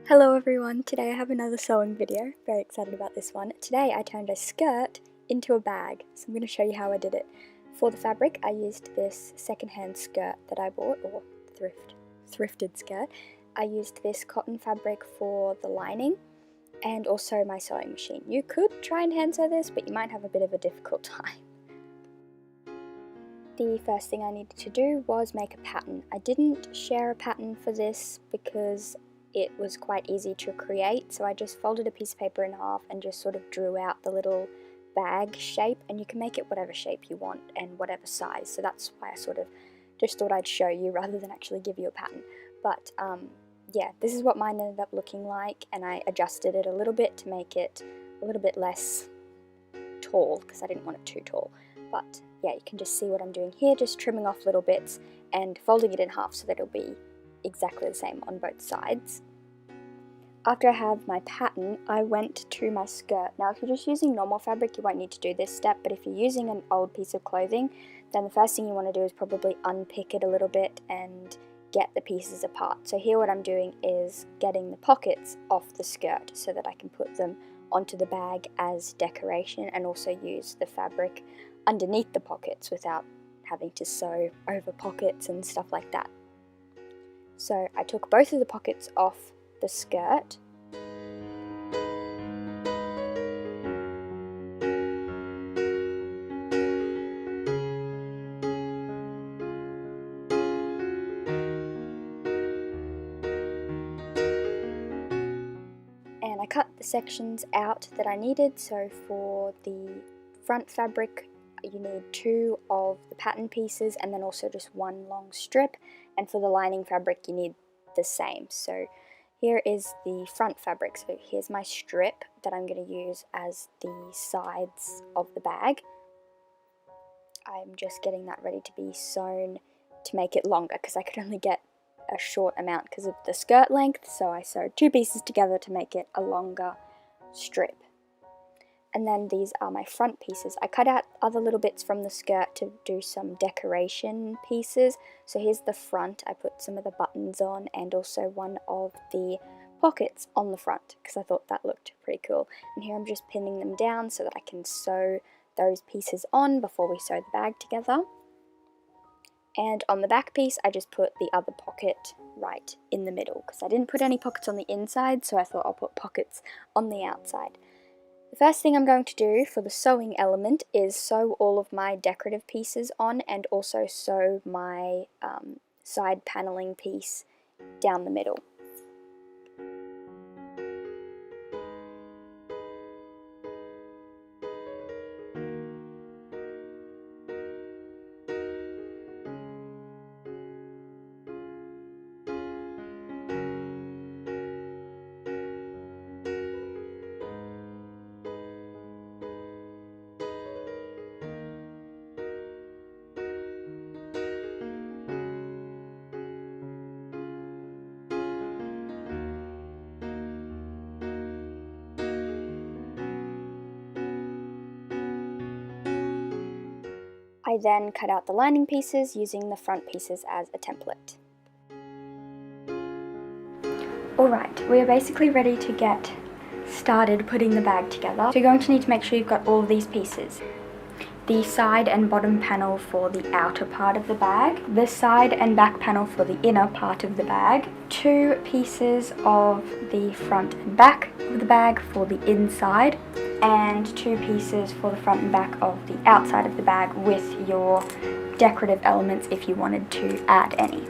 Hello everyone, today I have another sewing video, very excited about this one. Today I turned a skirt into a bag, so I'm going to show you how I did it. For the fabric I used this secondhand skirt that I bought, or thrifted skirt. I used this cotton fabric for the lining and also my sewing machine. You could try and hand sew this, but you might have a bit of a difficult time. The first thing I needed to do was make a pattern. I didn't share a pattern for this because it was quite easy to create, so I just folded a piece of paper in half and just sort of drew out the little bag shape, and you can make it whatever shape you want and whatever size, so that's why I sort of just thought I'd show you rather than actually give you a pattern. But yeah, this is what mine ended up looking like, and I adjusted it a little bit to make it a little bit less tall because I didn't want it too tall. But yeah, you can just see what I'm doing here, just trimming off little bits and folding it in half so that it'll be exactly the same on both sides. After I have my pattern, I went to my skirt. Now if you're just using normal fabric, you won't need to do this step, but if you're using an old piece of clothing, then the first thing you want to do is probably unpick it a little bit and get the pieces apart. So here what I'm doing is getting the pockets off the skirt so that I can put them onto the bag as decoration and also use the fabric underneath the pockets without having to sew over pockets and stuff like that. So I took both of the pockets off the skirt. And I cut the sections out that I needed. So for the front fabric you need 2 of the pattern pieces and then also just 1 long strip, and for the lining fabric you need the same. So here is the front fabric, so here's my strip that I'm going to use as the sides of the bag. I'm just getting that ready to be sewn to make it longer because I could only get a short amount because of the skirt length, so I sewed 2 pieces together to make it a longer strip. And then these are my front pieces. I cut out other little bits from the skirt to do some decoration pieces. So here's the front. I put some of the buttons on and also one of the pockets on the front because I thought that looked pretty cool. And here I'm just pinning them down so that I can sew those pieces on before we sew the bag together. And on the back piece I just put the other pocket right in the middle because I didn't put any pockets on the inside, so I thought I'll put pockets on the outside. The first thing I'm going to do for the sewing element is sew all of my decorative pieces on and also sew my side paneling piece down the middle. I then cut out the lining pieces using the front pieces as a template. Alright, we are basically ready to get started putting the bag together. So you're going to need to make sure you've got all of these pieces. The side and bottom panel for the outer part of the bag, the side and back panel for the inner part of the bag, 2 pieces of the front and back of the bag for the inside, and 2 pieces for the front and back of the outside of the bag with your decorative elements if you wanted to add any.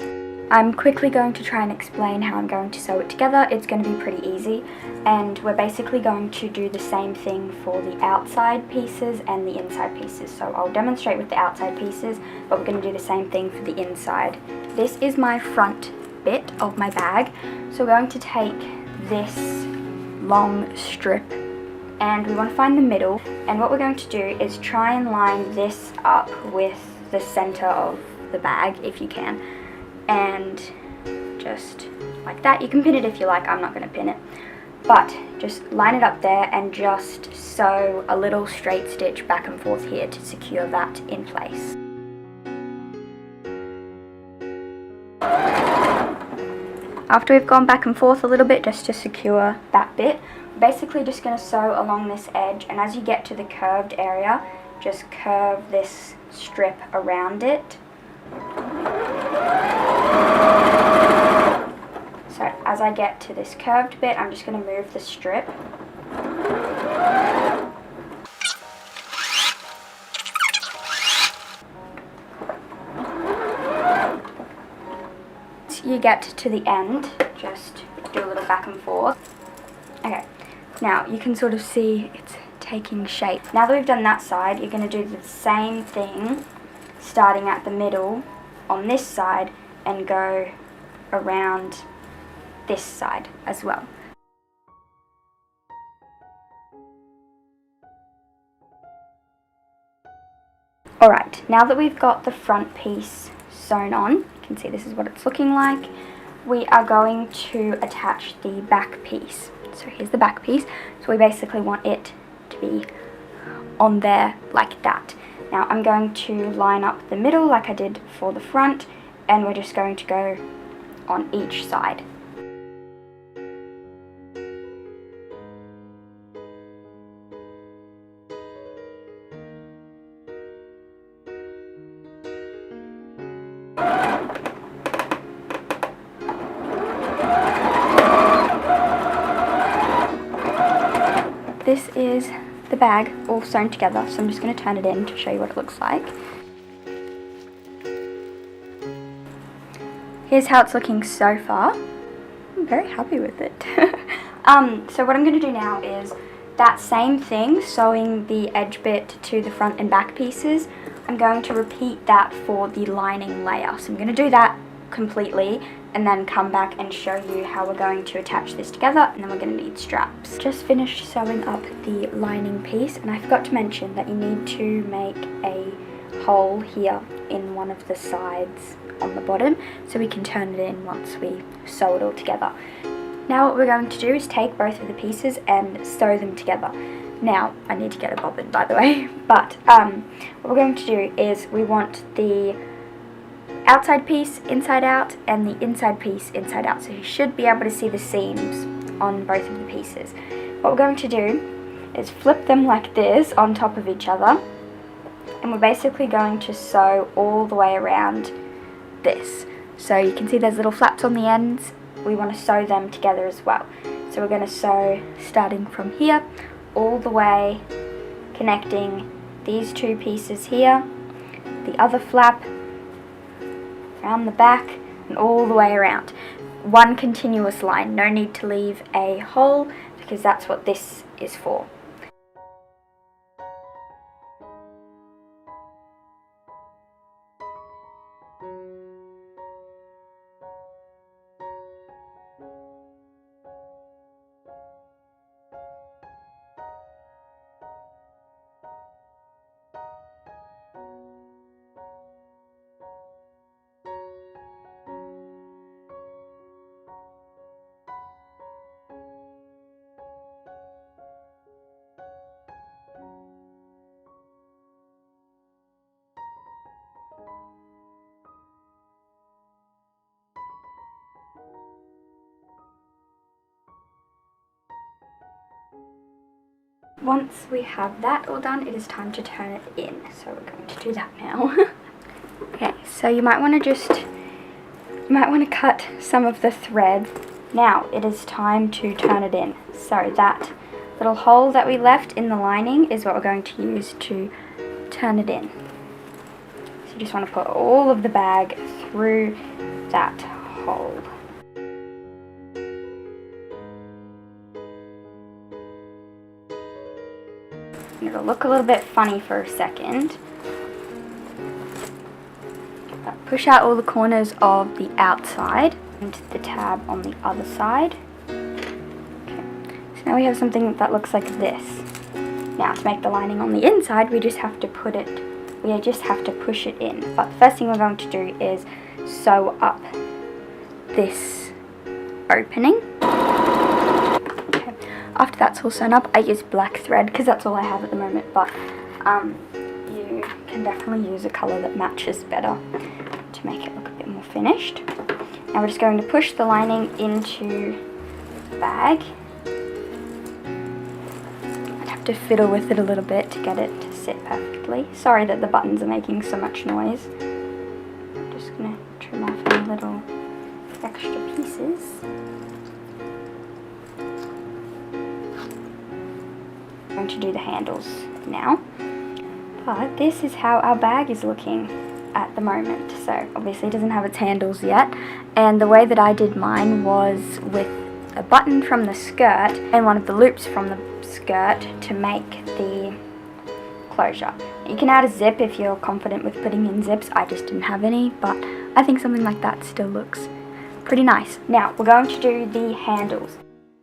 I'm quickly going to try and explain how I'm going to sew it together. It's going to be pretty easy, and we're basically going to do the same thing for the outside pieces and the inside pieces. So I'll demonstrate with the outside pieces, but we're going to do the same thing for the inside. This is my front bit of my bag, so we're going to take this long strip and we want to find the middle, and what we're going to do is try and line this up with the center of the bag if you can, and just like that. You can pin it if you like, I'm not going to pin it, but just line it up there and just sew a little straight stitch back and forth here to secure that in place. after we've gone back and forth a little bit just to secure that bit, we're basically just going to sew along this edge, and as you get to the curved area, just curve this strip around it. So as I get to this curved bit, I'm just going to move the strip. You get to the end, just do a little back and forth. Okay, now you can sort of see it's taking shape. Now that we've done that side, you're going to do the same thing, starting at the middle on this side and go around this side as well. Alright, now that we've got the front piece sewn on, you can see this is what it's looking like, we are going to attach the back piece. So here's the back piece, so we basically want it to be on there like that. Now I'm going to line up the middle like I did for the front, and we're just going to go on each side. This is the bag all sewn together, so I'm just going to turn it in to show you what it looks like. Here's how it's looking so far. I'm very happy with it. So what I'm going to do now is that same thing, sewing the edge bit to the front and back pieces. I'm going to repeat that for the lining layer. So I'm going to do that completely and then come back and show you how we're going to attach this together, and then we're going to need straps. Just finished sewing up the lining piece, and I forgot to mention that you need to make a hole here in one of the sides on the bottom so we can turn it in once we sew it all together. Now what we're going to do is take both of the pieces and sew them together. Now, I need to get a bobbin by the way, but what we're going to do is we want the outside piece inside out and the inside piece inside out, so you should be able to see the seams on both of the pieces. What we're going to do is flip them like this on top of each other, and we're basically going to sew all the way around this. So you can see there's little flaps on the ends, we want to sew them together as well. So we're going to sew starting from here all the way, connecting these two pieces here, the other flap, around the back, and all the way around. One continuous line, no need to leave a hole because that's what this is for. Once we have that all done, it is time to turn it in. So we're going to do that now. Okay, so you might want to cut some of the thread. Now it is time to turn it in. So that little hole that we left in the lining is what we're going to use to turn it in. So you just want to put all of the bag through that hole. It'll look a little bit funny for a second. But push out all the corners of the outside and the tab on the other side. Okay. So now we have something that looks like this. Now to make the lining on the inside, we just have to push it in. But the first thing we're going to do is sew up this opening. After that's all sewn up, I use black thread because that's all I have at the moment, but you can definitely use a colour that matches better to make it look a bit more finished. Now we're just going to push the lining into the bag. I'd have to fiddle with it a little bit to get it to sit perfectly. Sorry that the buttons are making so much noise. I'm just going to trim off any little extra pieces. I'm going to do the handles now. But this is how our bag is looking at the moment. So obviously it doesn't have its handles yet, and the way that I did mine was with a button from the skirt and one of the loops from the skirt to make the closure. You can add a zip if you're confident with putting in zips. I just didn't have any, but I think something like that still looks pretty nice. Now we're going to do the handles.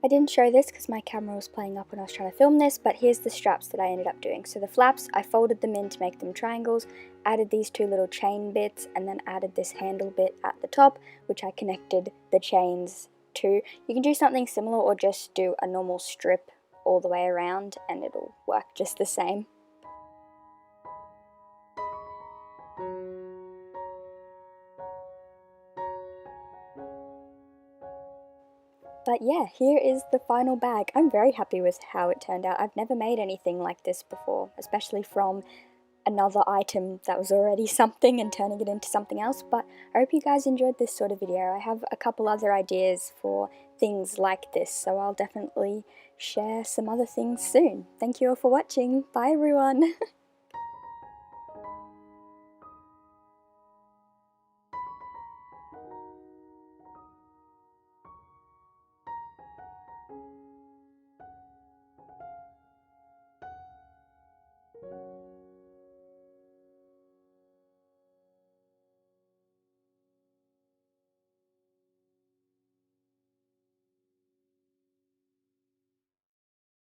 I didn't show this because my camera was playing up when I was trying to film this, but here's the straps that I ended up doing. So the flaps, I folded them in to make them triangles, added these two little chain bits, and then added this handle bit at the top, which I connected the chains to. You can do something similar or just do a normal strip all the way around and it'll work just the same. But yeah, here is the final bag. I'm very happy with how it turned out. I've never made anything like this before, especially from another item that was already something and turning it into something else. But I hope you guys enjoyed this sort of video. I have a couple other ideas for things like this, so I'll definitely share some other things soon. Thank you all for watching. Bye everyone!